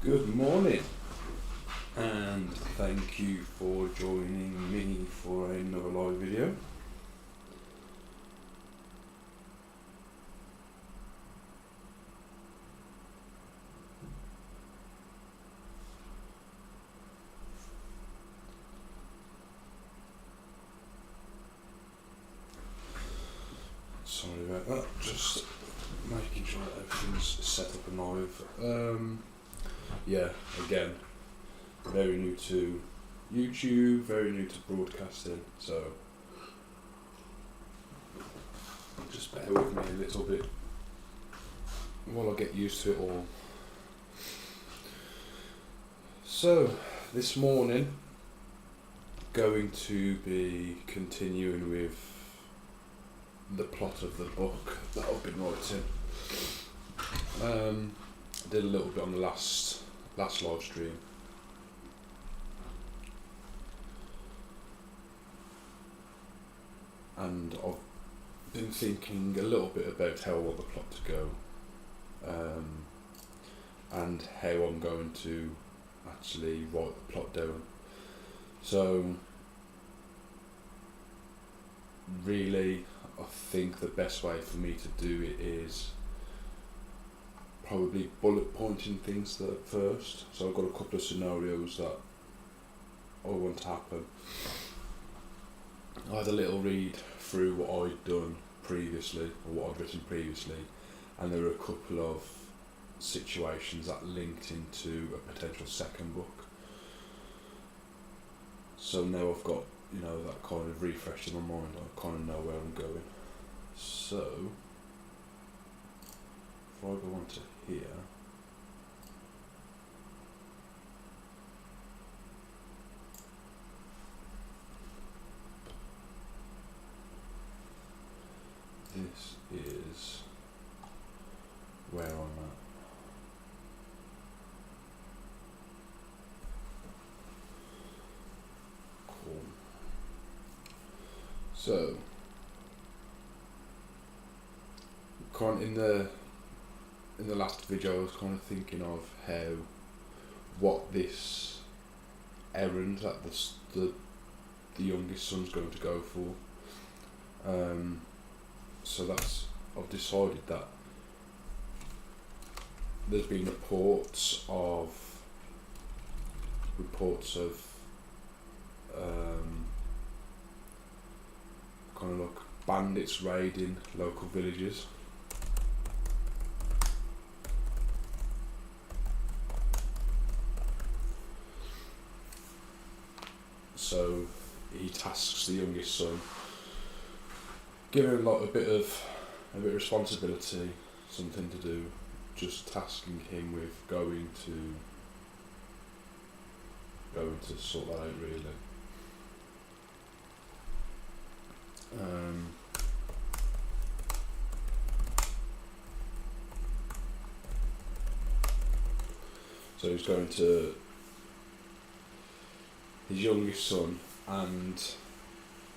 Good morning, and thank you for joining me for another live video. Sorry about that, just making sure that everything's set up and live. Yeah, again, very new to YouTube, very new to broadcasting, so just bear with me a little bit while I get used to it all. So, this morning, going to be continuing with the plot of the book that I've been writing. I did a little bit on the last live stream. And I've been thinking a little bit about how I want the plot to go, and how I'm going to actually write the plot down. So really, I think the best way for me to do it is probably bullet pointing things first. So I've got a couple of scenarios that I want to happen. I had a little read through what I'd done previously, or what I'd written previously, and there were a couple of situations that linked into a potential second book. So now I've got, that kind of refresh in my mind, I kind of know where I'm going. So, if I go on to here, this is where I'm at. Cool. So, in the last video, I was kind of thinking of what this errand that the youngest son's going to go for. So I've decided that there's been reports of kind of like bandits raiding local villages. So he tasks the youngest son, giving him like a bit of responsibility, something to do, just tasking him with going to sort that out really. So he's going to his youngest son and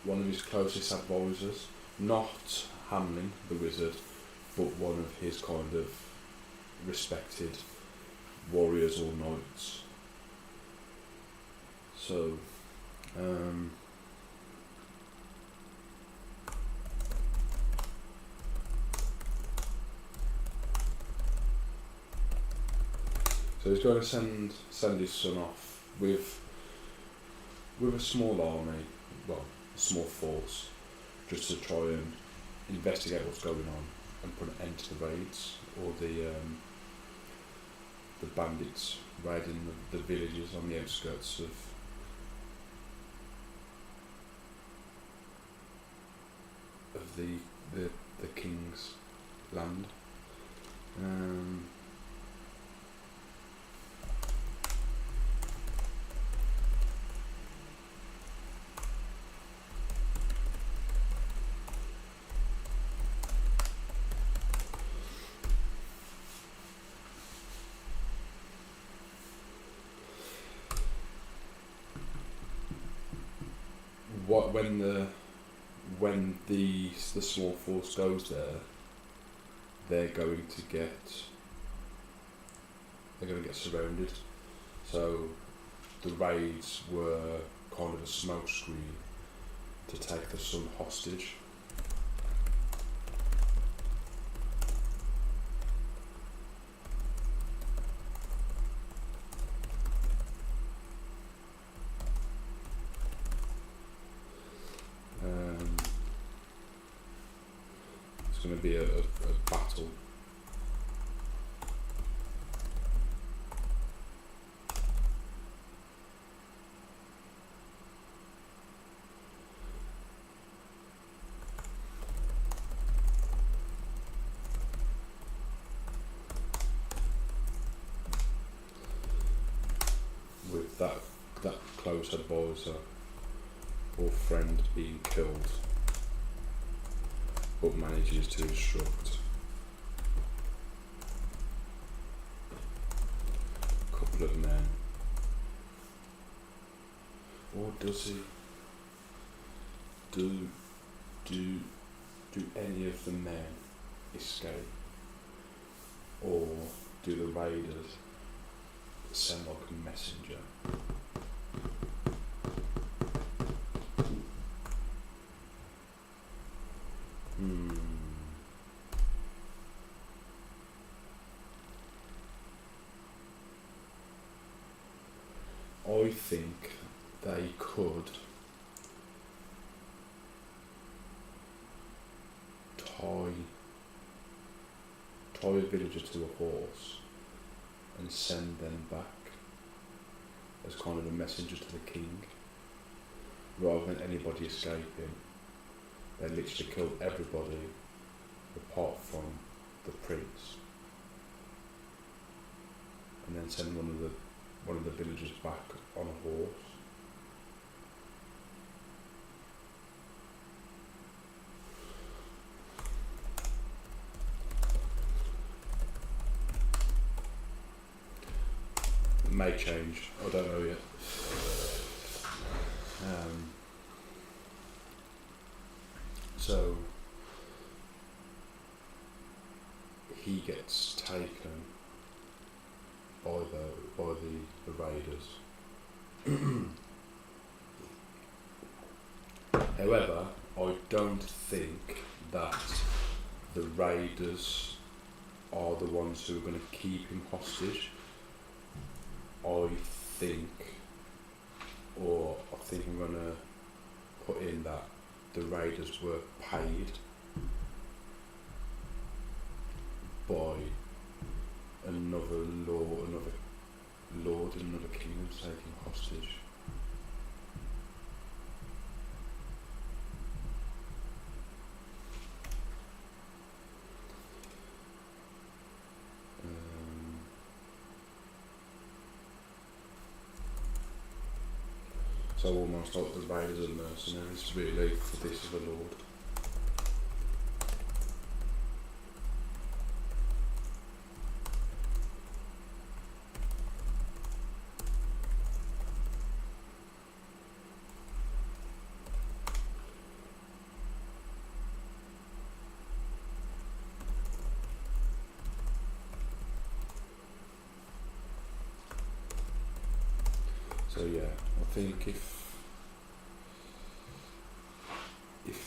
one of his closest advisors, not Hamlin the wizard, but one of his kind of respected warriors or knights. So he's going to send his son off with a small army, well, a small force, just to try and investigate what's going on and put an end to the raids or the bandits raiding the villages on the outskirts of the king's land. When the small force goes there, they're going to get they're going to get surrounded. So the raids were kind of a smokescreen to take the sun hostage. It's going to be a battle. With that close advisor or friend being killed, but manages to instruct a couple of men. Or does he? Do any of the men escape? Or do the raiders send like a messenger? I think they could tie a villager to a horse and send them back as kind of a messenger to the king, rather than anybody escaping. They literally kill everybody apart from the prince, and then send one of the villagers back on a horse. It may change, I don't know yet. So he gets taken by the raiders. However, I don't think that the raiders are the ones who are going to keep him hostage. I think I'm going to put in that the raiders were paid by another lord in another kingdom taking hostage. So almost like the raiders and mercenaries really for this of a lord. So yeah, I think if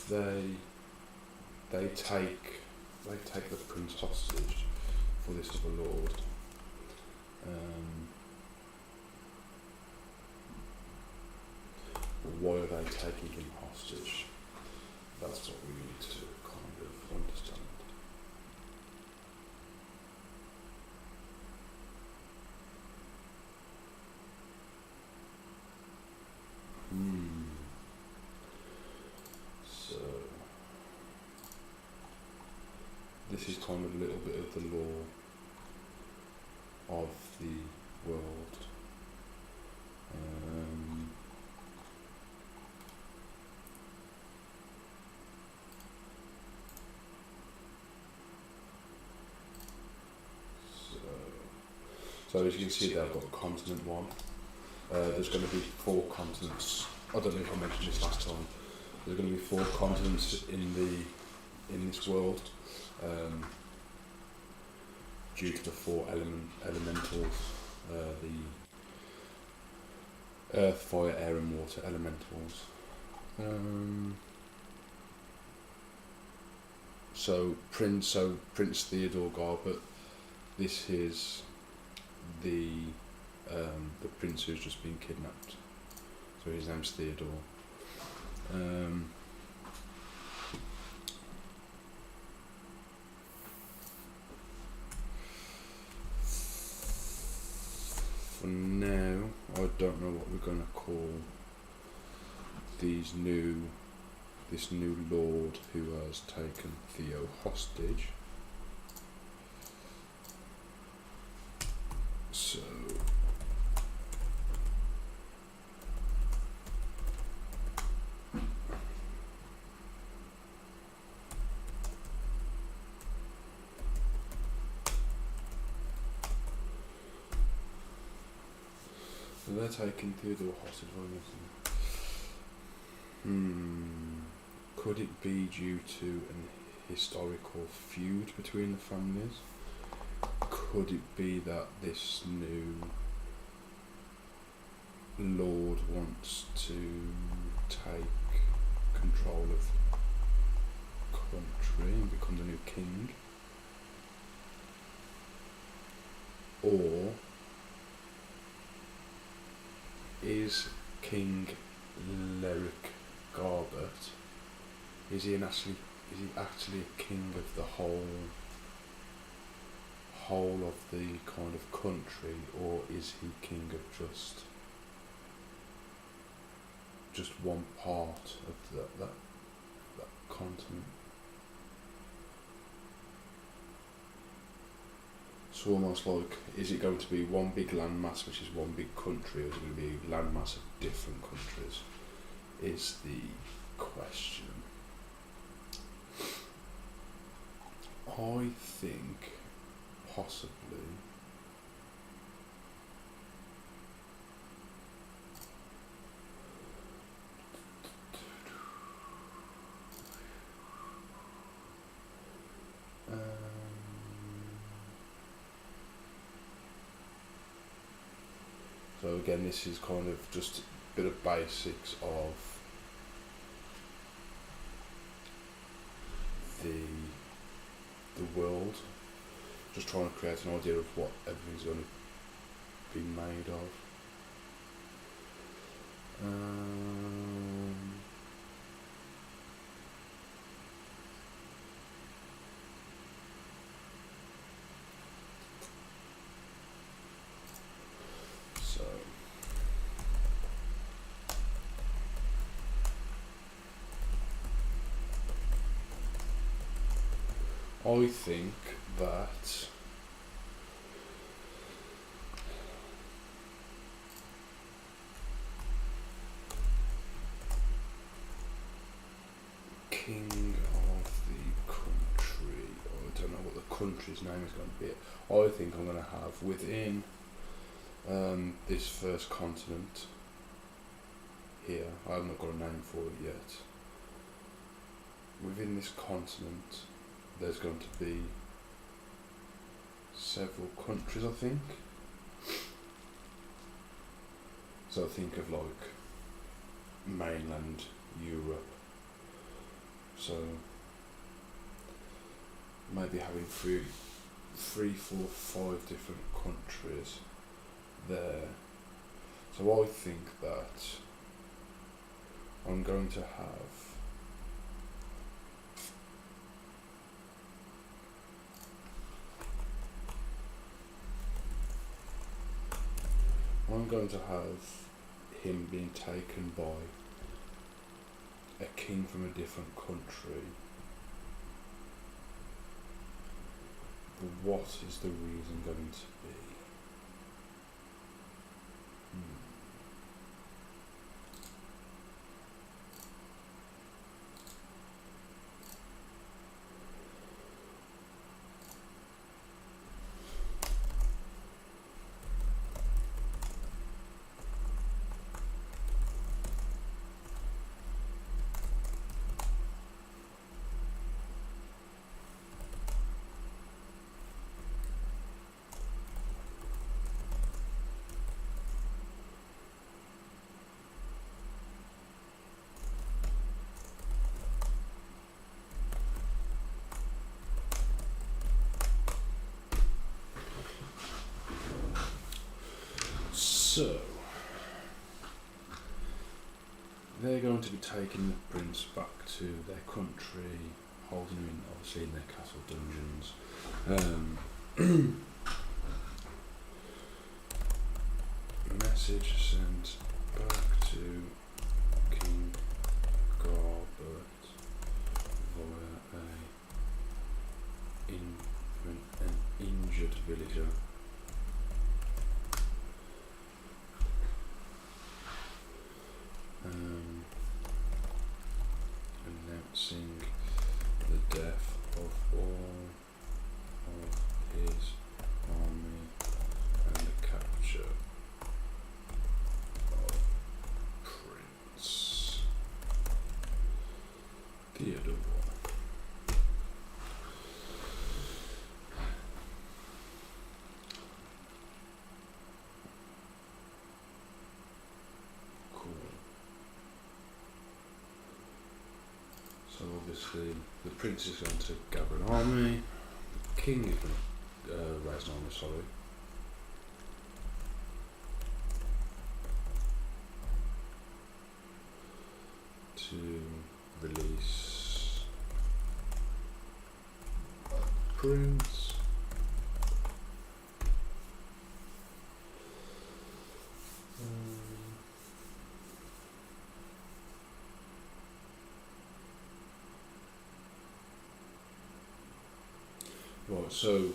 they take the prince hostage for this other lord, why are they taking him hostage? That's what we need to kind of understand. So this is kind of a little bit of the law of the world. So as you can see there, I've got continent 1. There's going to be 4 continents. I don't know if I mentioned this last time. There's going to be 4 continents in this world. due to the four elementals, the earth, fire, air, and water elementals. So Prince Theodore Garbett. This is the prince who's just been kidnapped. So his name's Theodore. For now, I don't know what we're gonna call this new lord who has taken Theo hostage. So they're taking Theodore hostage. Could it be due to an historical feud between the families? Could it be that this new lord wants to take control of the country and become the new king? Or is King Leric Garbett, is he actually a king of the whole of the kind of country, or is he king of just one part of that continent? So almost like, is it going to be one big landmass, which is one big country, or is it going to be a landmass of different countries, is the question. I think possibly so again, this is kind of just a bit of basics of the world, just trying to create an idea of what everything's going to be made of. So I think that king of the country, I don't know what the country's name is going to be. I think I'm going to have within this first continent here, I haven't got a name for it yet. Within this continent, there's going to be several countries, I think. So think of like mainland Europe. So maybe having three, four, five different countries there. So I think that I'm going to have him being taken by a king from a different country. But what is the reason going to be? So, they're going to be taking the prince back to their country, holding him in, obviously in their castle dungeons. Message sent back to King Garbert via an injured villager. Announcing the death of all of his army and the capture of Prince Theodore. So obviously the prince is going to gather an army, the king is going to raise an army, to release Prince. Right, so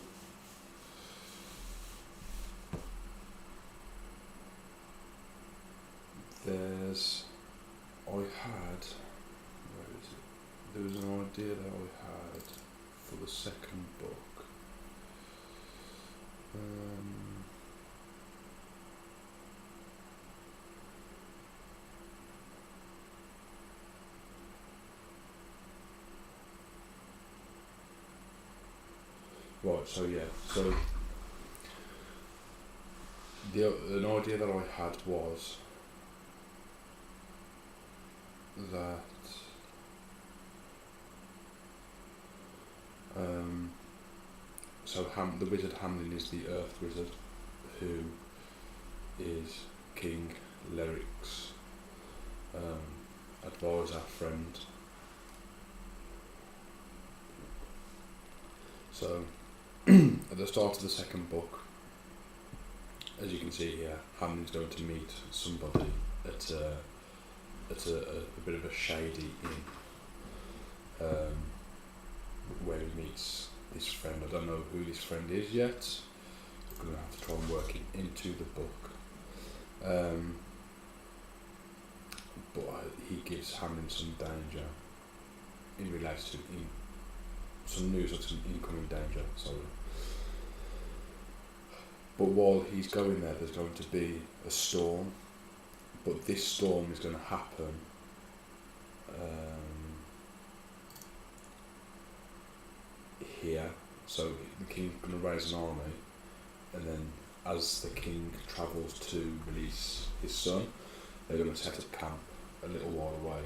there was an idea that I had for the second book. Right, so yeah, so an idea that I had was that the wizard Hamlin is the Earth Wizard, who is King Leric's advisor, friend. So at the start of the second book, as you can see here, Hamlin's going to meet somebody at a bit of a shady inn, where he meets this friend. I don't know who this friend is yet. I'm going to have to try and work it into the book. But he gives Hamlin some danger in relation to some news of some incoming danger. Sorry. But while he's going there, there's going to be a storm. But this storm is going to happen here. So the king's going to raise an army, and then as the king travels to release his son, they're going to set up camp a little while away.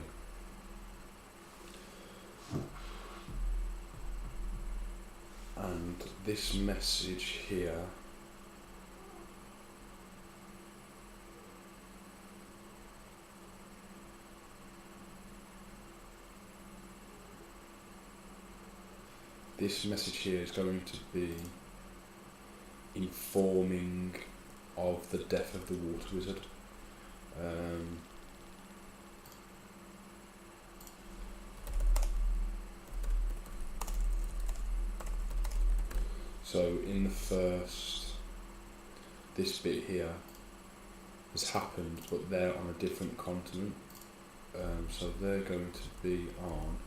And this message here is going to be informing of the death of the Water Wizard. So in the first, this bit here has happened, but they're on a different continent. So they're going to be on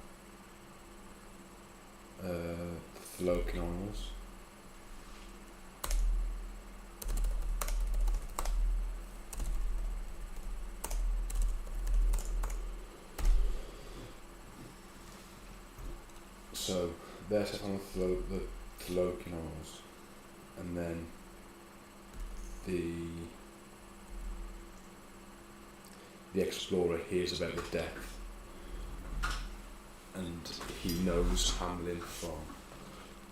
the Flokin Isles. So they're set on the Flokin Isles, and then the explorer hears about the death, and he knows Hamlin from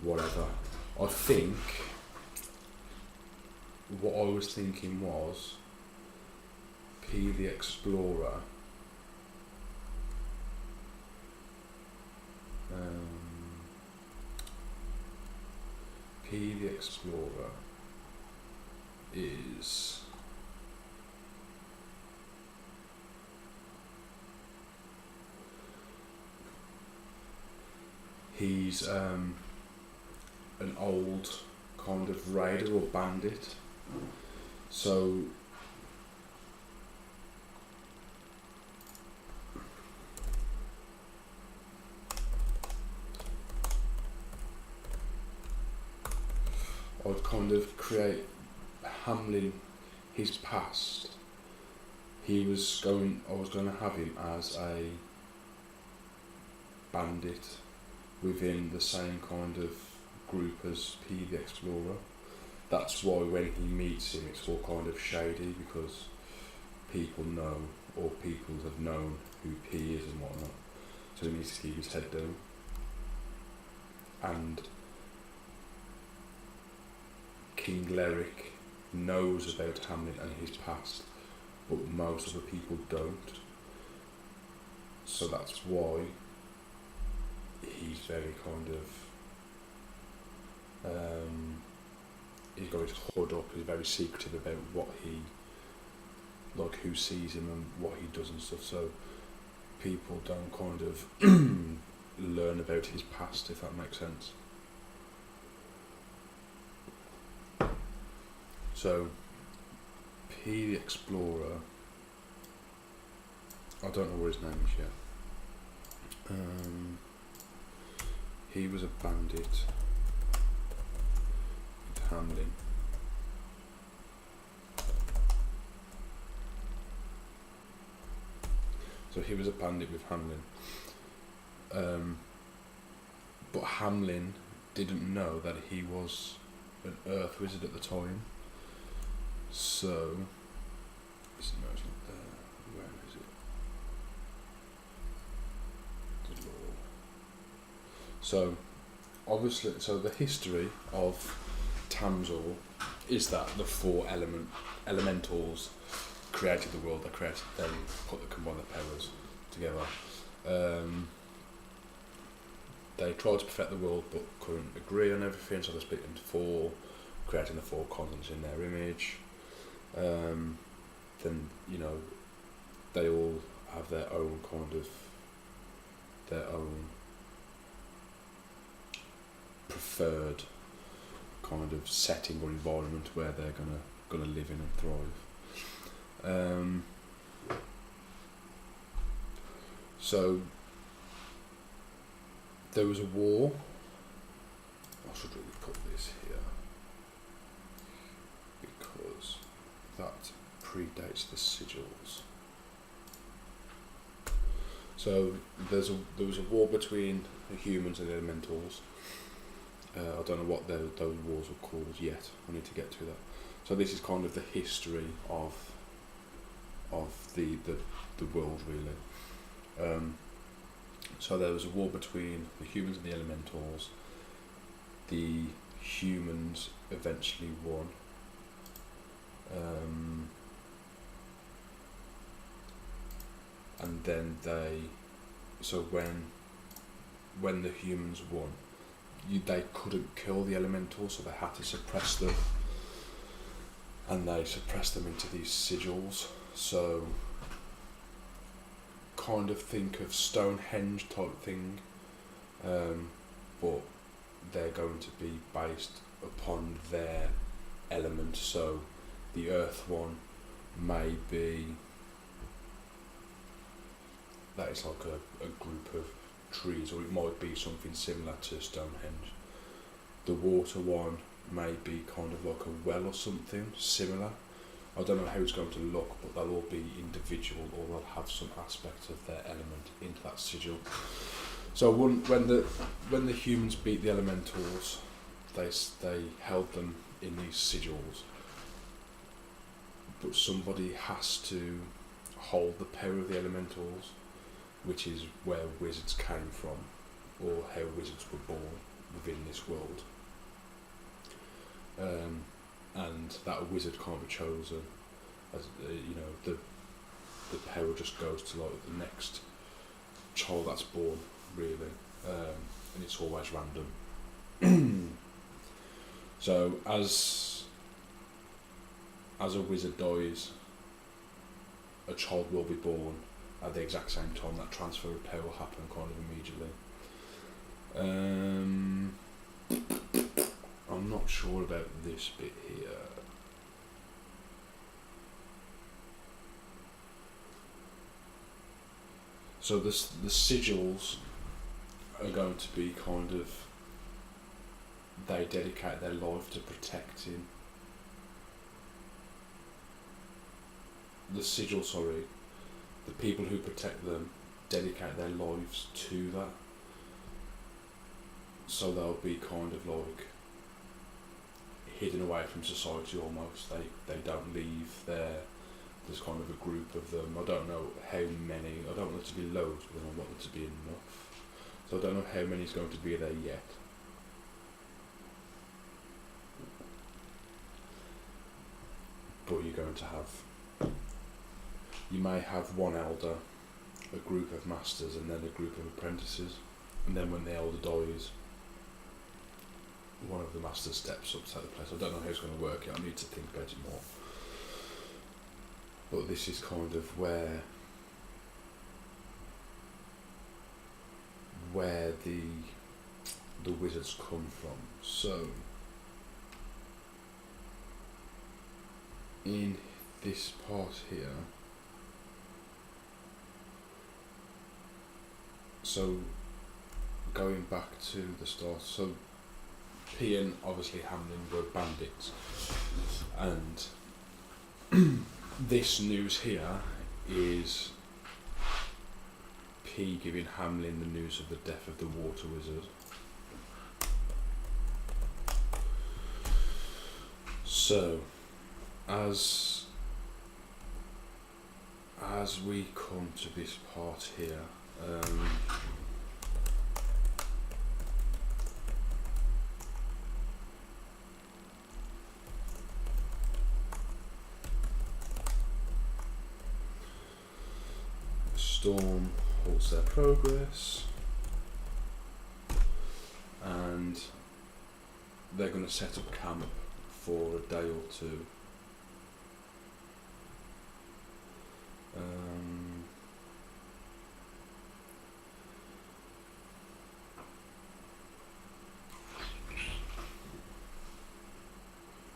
whatever. I think what I was thinking was P the Explorer. P the Explorer is he's an old kind of raider or bandit. So I'd kind of create Hamlin, his past. I was going to have him as a bandit within the same kind of group as P the Explorer. That's why when he meets him it's all kind of shady, because people know, or people have known who P is and whatnot, so he needs to keep his head down. And King Leric knows about Hamlin and his past, but most other people don't. So that's why he's very kind of he's got his hood up, he's very secretive about what he, like who sees him and what he does and stuff, so people don't kind of learn about his past, if that makes sense. So P the Explorer, I don't know what his name is yet. He was a bandit with Hamlin. So he was a bandit with Hamlin. But Hamlin didn't know that he was an Earth Wizard at the time. So, no, it's not there. Where is it? The law. So, obviously, the history of Tamzor is that the four elementals created the world. They combined their powers together. They tried to perfect the world, but couldn't agree on everything. So they split into four, creating the four continents in their image. Then they all have their own preferred kind of setting or environment where they're gonna live in and thrive. So there was a war. I should really put this here because that predates the sigils. So there was a war between the humans and the elementals. I don't know what those wars were called yet. I need to get to that. So this is kind of the history of the world, really. So there was a war between the humans and the elementals. The humans eventually won. And then when the humans won, they couldn't kill the elementals, so they had to suppress them, and they suppressed them into these sigils. So kind of think of Stonehenge type thing, but they're going to be based upon their element. So the earth one may be that is like a group of trees, or it might be something similar to Stonehenge. The water one may be kind of like a well or something similar. I don't know how it's going to look, but they'll all be individual, or they'll have some aspect of their element into that sigil. So when the humans beat the elementals, they held them in these sigils. But somebody has to hold the power of the elementals, which is where wizards came from, or how wizards were born within this world. And that wizard can't be chosen as the power just goes to like the next child that's born, really, and it's always random. So as a wizard dies, a child will be born at the exact same time. That transfer of power will happen kind of immediately. I'm not sure about this bit here. So the sigils are going to be kind of, they dedicate their life to protecting the sigil, the people who protect them dedicate their lives to that. So they'll be kind of like hidden away from society almost. They don't leave there. There's kind of a group of them. I don't know how many. I don't want it to be loads, but I want it to be enough. So I don't know how many is going to be there yet. But you're going to have, you may have one elder, a group of masters, and then a group of apprentices. And then when the elder dies, one of the masters steps up to take the place. I don't know how it's going to work yet. I need to think about it more. But this is kind of where the wizards come from. So in this part here, so going back to the start, so P and obviously Hamlin were bandits, and this news here is P giving Hamlin the news of the death of the water wizard. So as we come to this part here, Storm halts their progress, and they're going to set up camp for a day or two.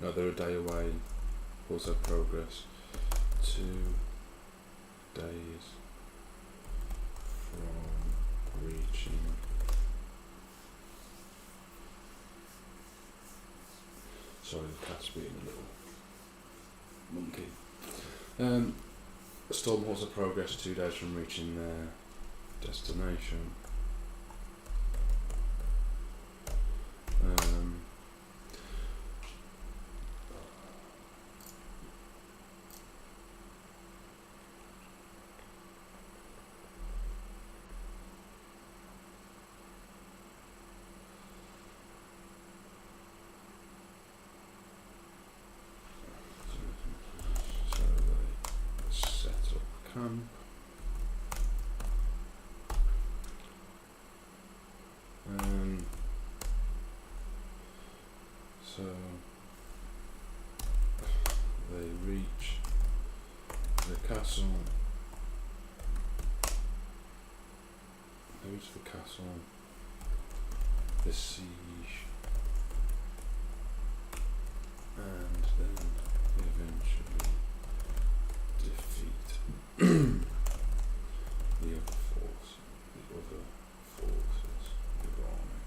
No, they're a day away. Halts their progress. 2 days from reaching sorry, the cat's being a little monkey. Storm halts their progress 2 days from reaching their destination. Camp. So they reach the castle. They reach the castle. The siege, and then eventually defeat the other forces of the army.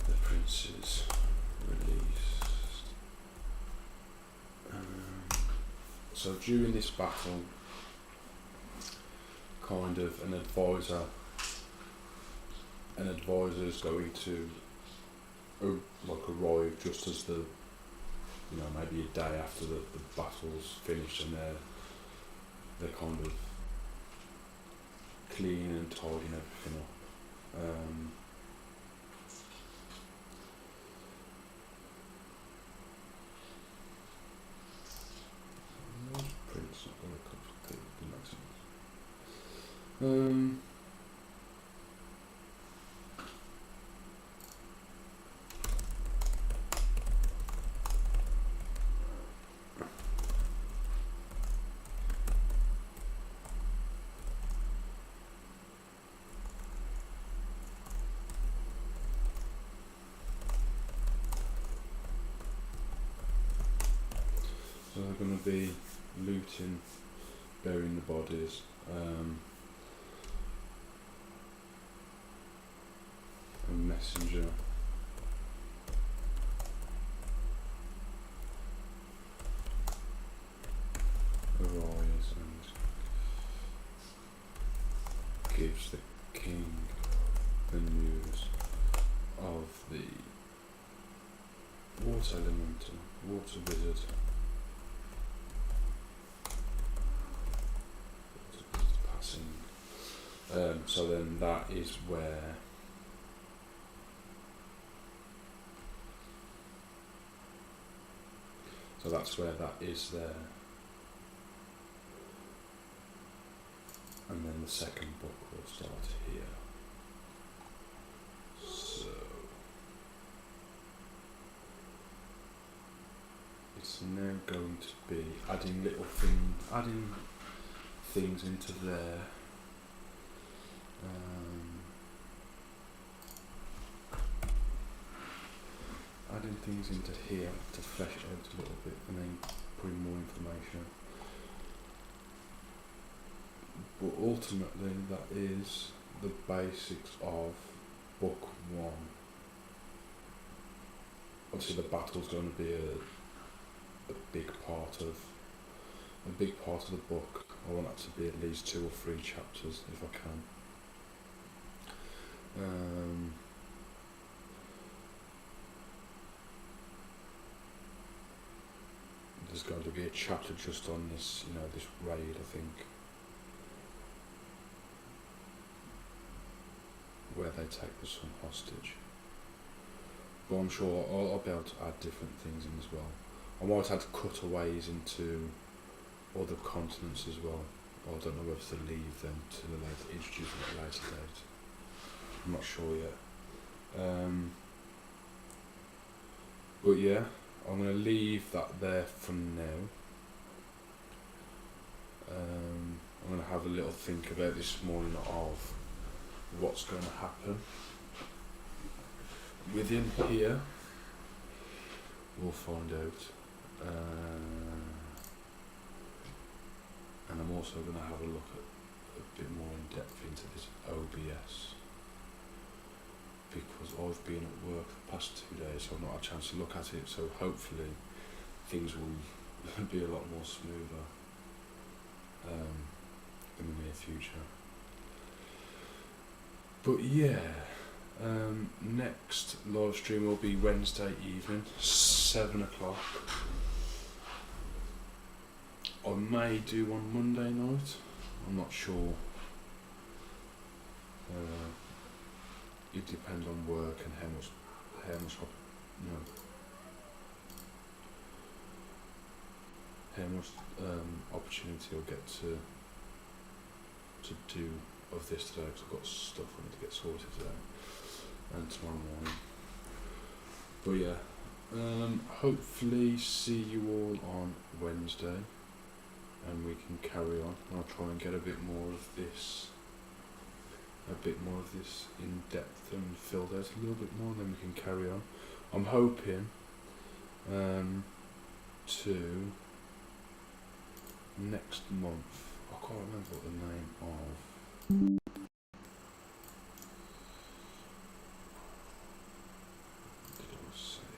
The prince is released. So during this battle, kind of an advisor is going to arrive just as the, maybe a day after the battle's finished, and they're kind of cleaning and tidying everything up. Um, so they're going to be looting, burying the bodies, a messenger, arrives and gives the king the news of the water elemental, water wizard. Passing. So then that is where that is there. And then the second book will start here. So it's now going to be adding things into there. Adding things into here to flesh it out a little bit, and then putting more information. But ultimately, that is the basics of book one. Obviously, the battle's going to be a big part of the book. I want that to be at least 2 or 3 chapters if I can. There's going to be a chapter just on this, this raid, I think, where they take the sun hostage. But I'm sure I'll be able to add different things in as well. I might add cutaways into other continents as well. I don't know whether to leave them to the later, introduce them at a later date. I'm not sure yet. But yeah, I'm going to leave that there for now. I'm going to have a little think about this morning of what's going to happen. Within here, we'll find out. And I'm also going to have a look at a bit more in depth into this OBS, because I've been at work the past 2 days, so I've not had a chance to look at it, so hopefully things will be a lot more smoother in the near future. But yeah, next live stream will be Wednesday evening, 7 o'clock. I may do on Monday night, I'm not sure. It depends on work and how much opportunity I'll get to do of this today, because I've got stuff I need to get sorted today and tomorrow morning. But yeah, hopefully see you all on Wednesday, and we can carry on. I'll try and get a bit more of this in depth and filled out a little bit more, then we can carry on. I'm hoping to next month, I can't remember what the name of did I say?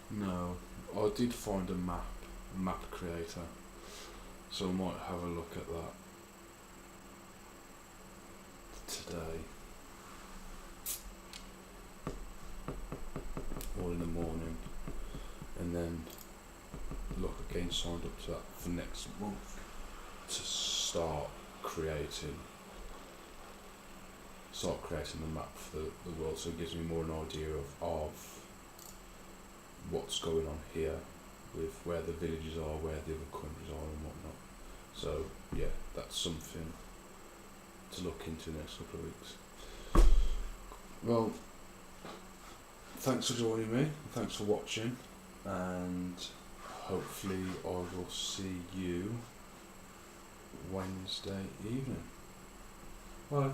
No, I did find a map creator, so I might have a look at that today or in the morning, and then look again, signed up to that for next month to start creating start creating the map for the world, so it gives me more an idea of what's going on here, with where the villages are, where the other countries are and whatnot. So yeah, that's something to look into next couple of weeks. Well, thanks for joining me, thanks for watching, and hopefully I will see you Wednesday evening. Bye.